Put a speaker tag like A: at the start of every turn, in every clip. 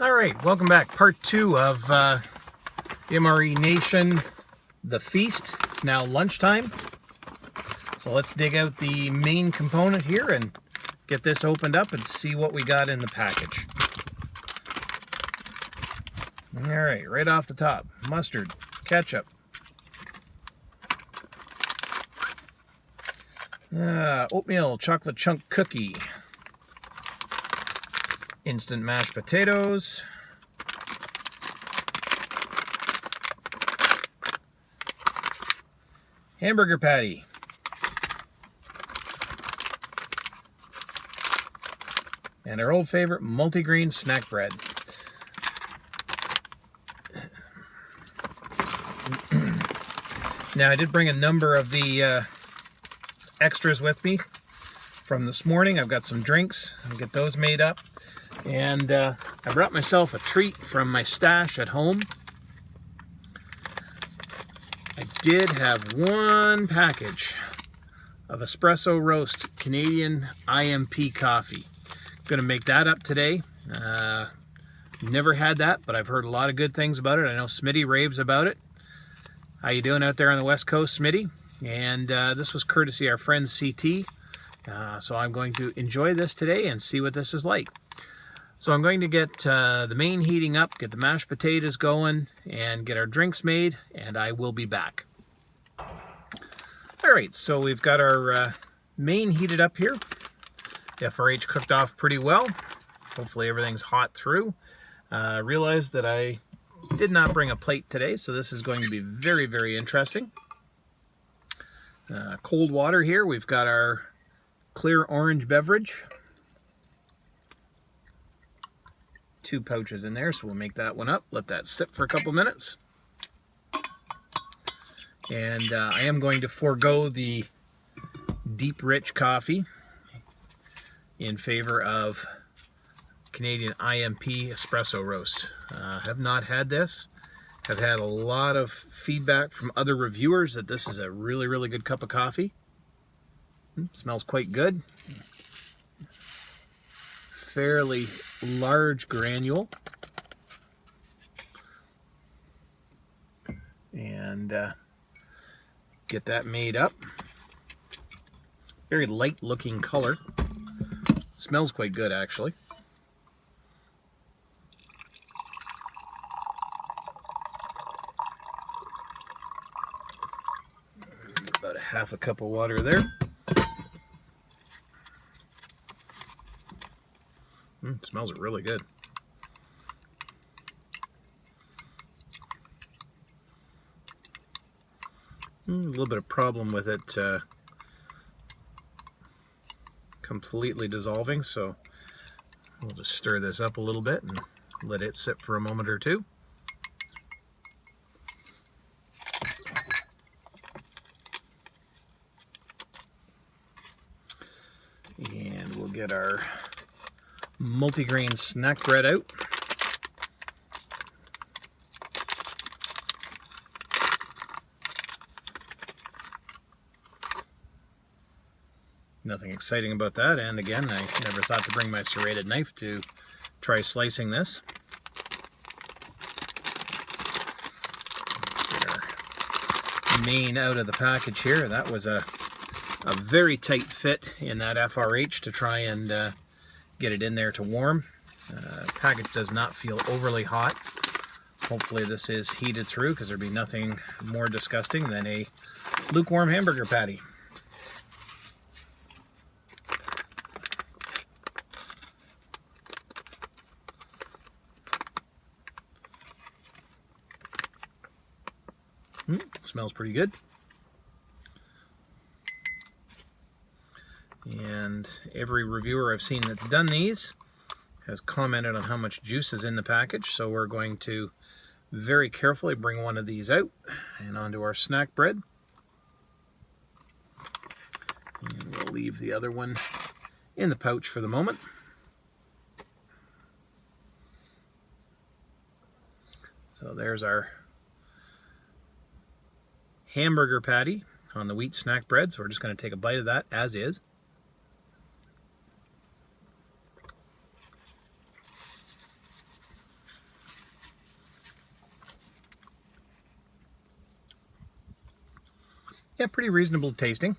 A: All right, welcome back. Part 2 of the MRE Nation, the feast. It's now lunchtime. So let's dig out the main component here and get this opened up and see what we got in the package. All right off the top, mustard, ketchup, oatmeal chocolate chunk cookie, instant mashed potatoes, hamburger patty, and our old favorite multigrain snack bread. Now, I did bring a number of the extras with me from this morning. I've got some drinks. I'll get those made up. And I brought myself a treat from my stash at home. I did have one package of espresso roast Canadian IMP coffee. Gonna make that up today. Never had that, but I've heard a lot of good things about it. I know Smitty raves about it. How you doing out there on the West Coast, Smitty? And this was courtesy our friend CT. So I'm going to enjoy this today and see what this is like. So I'm going to get the main heating up, get the mashed potatoes going, and get our drinks made, and I will be back. All right, so we've got our main heated up here. FRH cooked off pretty well. Hopefully everything's hot through. Realized that I did not bring a plate today, so this is going to be very, very interesting. Cold water here. We've got our clear orange beverage. 2 pouches in there, so we'll make that one up. Let that sit for a couple minutes. And I am going to forego the deep rich coffee in favor of Canadian IMP espresso roast. Have not had this. Have had a lot of feedback from other reviewers that this is a really, really good cup of coffee. Smells quite good. Fairly large granule. And get that made up. Very light looking color. Smells quite good actually. About a half a cup of water there. Smells really good. A little bit of problem with it completely dissolving, so we'll just stir this up a little bit and let it sit for a moment or two. And we'll get our multigrain snack bread out. Nothing exciting about that, and again, I never thought to bring my serrated knife to try slicing this. Get our main out of the package here. That was a very tight fit in that FRH to try and get it in there to warm. Package does not feel overly hot. Hopefully this is heated through, because there'd be nothing more disgusting than a lukewarm hamburger patty. Smells pretty good. And every reviewer I've seen that's done these has commented on how much juice is in the package, so we're going to very carefully bring one of these out and onto our snack bread. And we'll leave the other one in the pouch for the moment. So there's our hamburger patty on the wheat snack bread, so we're just going to take a bite of that as is. Yeah, pretty reasonable tasting.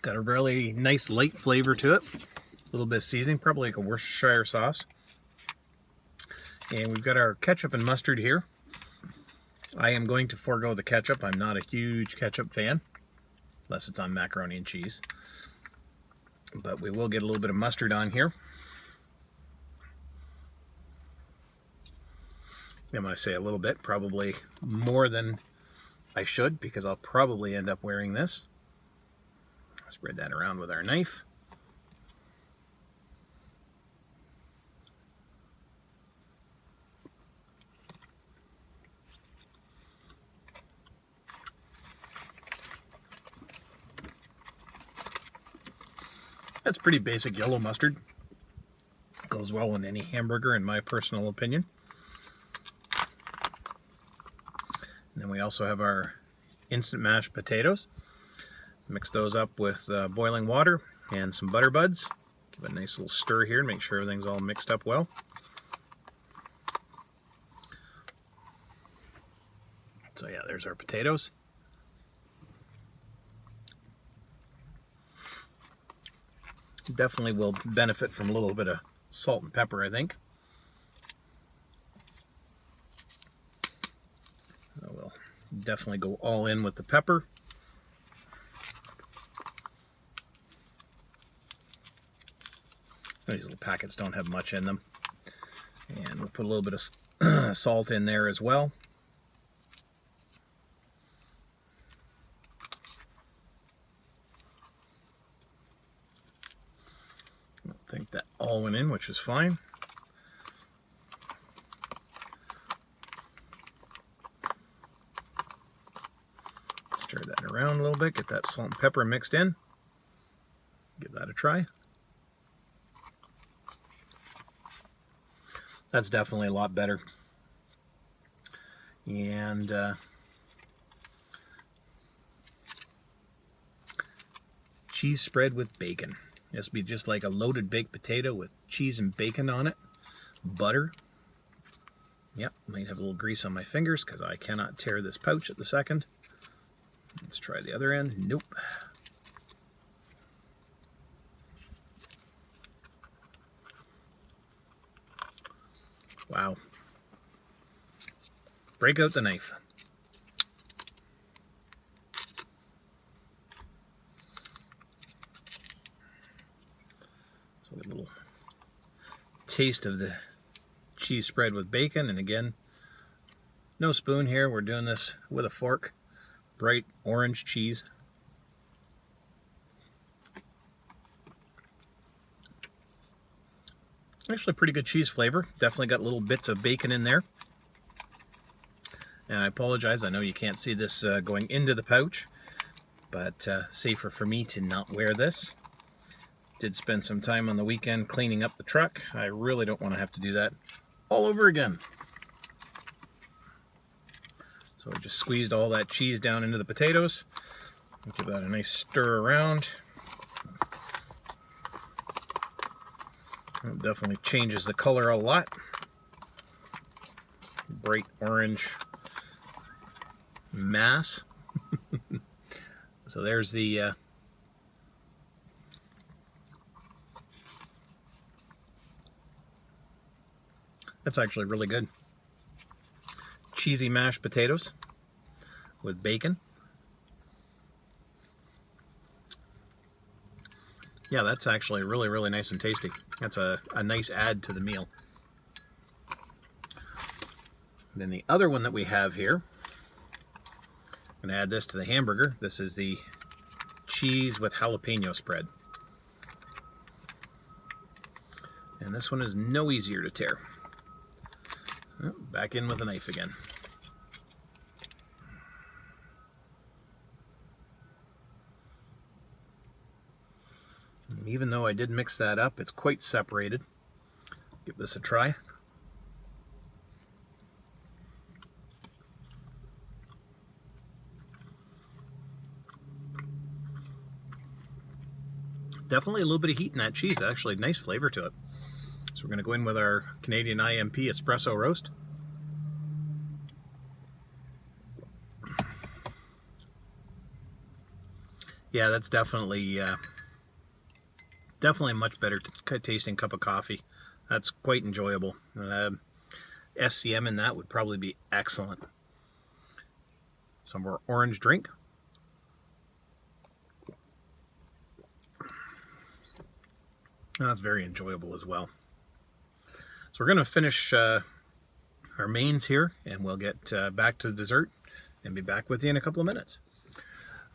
A: Got a really nice light flavor to it. A little bit of seasoning, probably like a Worcestershire sauce. And we've got our ketchup and mustard here. I am going to forego the ketchup. I'm not a huge ketchup fan, unless it's on macaroni and cheese. But we will get a little bit of mustard on here. I'm going to say a little bit, probably more than I should, because I'll probably end up wearing this. Spread that around with our knife. That's pretty basic yellow mustard. Goes well in any hamburger, in my personal opinion. And then we also have our instant mashed potatoes. Mix those up with boiling water and some butter buds. Give it a nice little stir here and make sure everything's all mixed up well. So yeah, there's our potatoes. Definitely will benefit from a little bit of salt and pepper, I think. So we'll definitely go all in with the pepper. These little packets don't have much in them. And we'll put a little bit of salt in there as well. I think that all went in, which is fine. Stir that around a little bit, get that salt and pepper mixed in. Give that a try. That's definitely a lot better. And cheese spread with bacon. This would be just like a loaded baked potato with cheese and bacon on it. Butter. Yep, might have a little grease on my fingers because I cannot tear this pouch at the second. Let's try the other end. Nope. Wow. Break out the knife. So we get a little taste of the cheese spread with bacon. And again, no spoon here. We're doing this with a fork. Bright orange cheese. Actually pretty good cheese flavor. Definitely got little bits of bacon in there. And I apologize, I know you can't see this going into the pouch, but safer for me to not wear this. Did spend some time on the weekend cleaning up the truck. I really don't want to have to do that all over again. So I just squeezed all that cheese down into the potatoes. Give that a nice stir around. It definitely changes the color a lot. Bright orange mass. So there's the that's actually really good. Cheesy mashed potatoes with bacon. Yeah, that's actually really, really nice and tasty. That's a nice add to the meal. Then the other one that we have here, I'm going to add this to the hamburger. This is the cheese with jalapeno spread. And this one is no easier to tear. Oh, back in with a knife again. And even though I did mix that up, it's quite separated. Give this a try. Definitely a little bit of heat in that cheese. Actually, nice flavor to it. So we're going to go in with our Canadian IMP espresso roast. Yeah, that's definitely definitely a much better tasting cup of coffee. That's quite enjoyable. SCM in that would probably be excellent. Some more orange drink. That's very enjoyable as well. So we're going to finish our mains here, and we'll get back to the dessert and be back with you in a couple of minutes.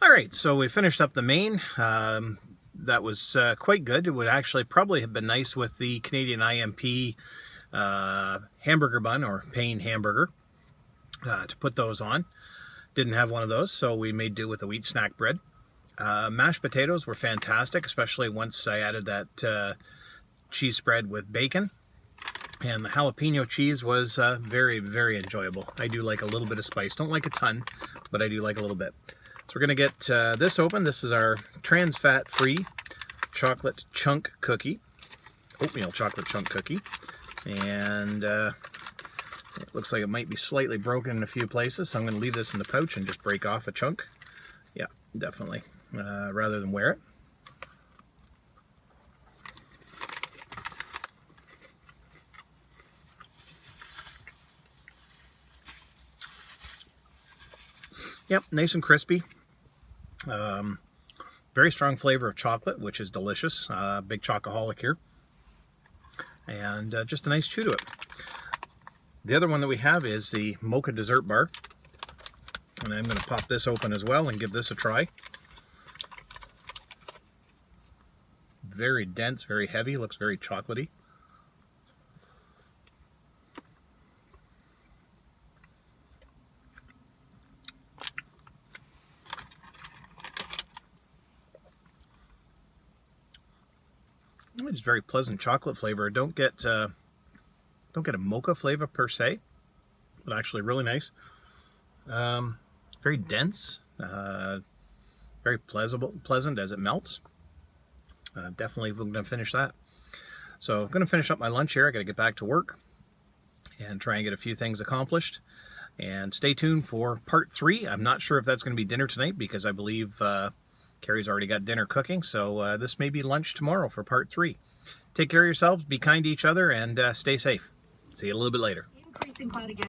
A: All right, so we finished up the main. That was quite good. It would actually probably have been nice with the Canadian IMP hamburger bun or Pain hamburger to put those on. Didn't have one of those, so we made do with the wheat snack bread. Mashed potatoes were fantastic, especially once I added that cheese spread with bacon. And the jalapeno cheese was very, very enjoyable. I do like a little bit of spice. Don't like a ton, but I do like a little bit. So we're going to get this open. This is our trans fat-free chocolate chunk cookie, oatmeal chocolate chunk cookie. And it looks like it might be slightly broken in a few places, so I'm going to leave this in the pouch and just break off a chunk. Yeah, definitely, rather than wear it. Yep, nice and crispy. Very strong flavor of chocolate, which is delicious. Big chocoholic here. And just a nice chew to it. The other one that we have is the mocha dessert bar. And I'm going to pop this open as well and give this a try. Very dense, very heavy, looks very chocolatey. It's very pleasant chocolate flavor. Don't get a mocha flavor per se, but actually really nice. Very dense, very pleasant as it melts. Definitely going to finish that. So I'm going to finish up my lunch here. I got to get back to work and try and get a few things accomplished. And stay tuned for part 3. I'm not sure if that's going to be dinner tonight because I believe Carrie's already got dinner cooking, so this may be lunch tomorrow for part 3. Take care of yourselves, be kind to each other, and stay safe. See you a little bit later.